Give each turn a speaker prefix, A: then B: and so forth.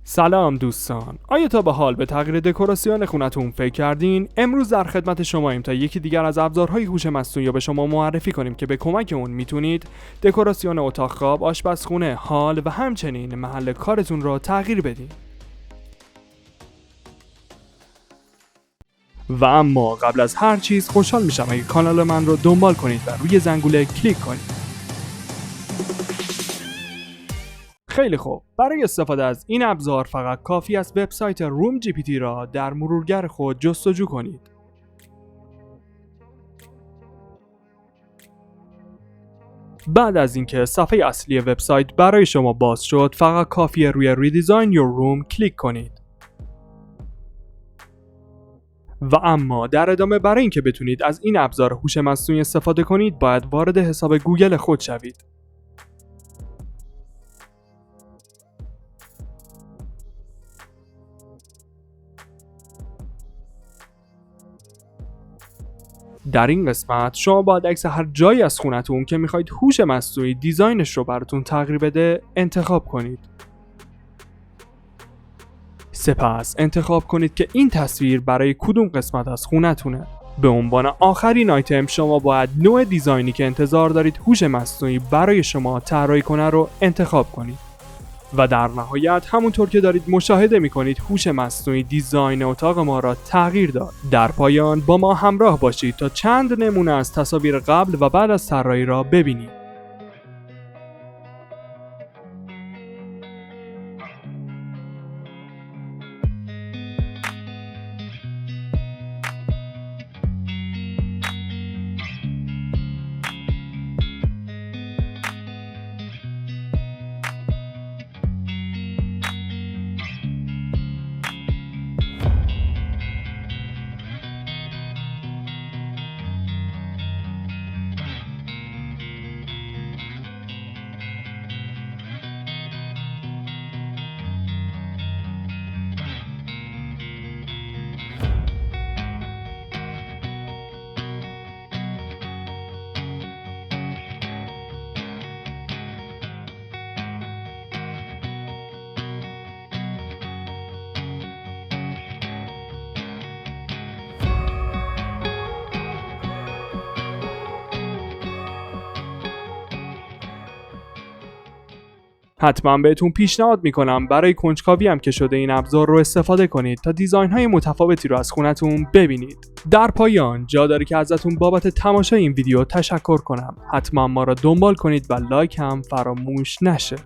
A: سلام دوستان، آیا تا به حال به تغییر دکوراسیون خونتون فکر کردین؟ امروز در خدمت شماییم تا یکی دیگر از ابزارهای هوش مصنوعی رو به شما معرفی کنیم که به کمک اون میتونید دکوراسیون اتاق خواب، آشپزخونه، هال و همچنین محل کارتون رو تغییر بدین. و اما قبل از هر چیز خوشحال میشم اگه کانال من رو دنبال کنید و روی زنگوله کلیک کنید. خیلی خوب، برای استفاده از این ابزار فقط کافی است وبسایت روم جی پی تی را در مرورگر خود جستجو کنید. بعد از اینکه صفحه اصلی وبسایت برای شما باز شد، فقط کافیه روی ریدیزاین یور روم کلیک کنید. و اما در ادامه برای اینکه بتونید از این ابزار هوش مصنوعی استفاده کنید، باید وارد حساب گوگل خود شوید. در این قسمت شما باید عکس هر جایی از خونتون که میخواید هوش مصنوعی دیزاینش رو براتون تغییر بده انتخاب کنید. سپس انتخاب کنید که این تصویر برای کدوم قسمت از خونتونه. به عنوان آخرین آیتم شما باید نوع دیزاینی که انتظار دارید هوش مصنوعی برای شما طراحی کنه رو انتخاب کنید. و در نهایت همونطور که دارید مشاهده میکنید هوش مصنوعی دیزاین اتاق ما را تغییر داد. در پایان با ما همراه باشید تا چند نمونه از تصاویر قبل و بعد از طراحی را ببینید. حتما بهتون پیشنهاد میکنم برای کنجکاوی هم که شده این ابزار رو استفاده کنید تا دیزاین های متفاوتی رو از خونتون ببینید. در پایان جا داره که ازتون بابت تماشای این ویدیو تشکر کنم. حتما ما را دنبال کنید و لایک هم فراموش نشه.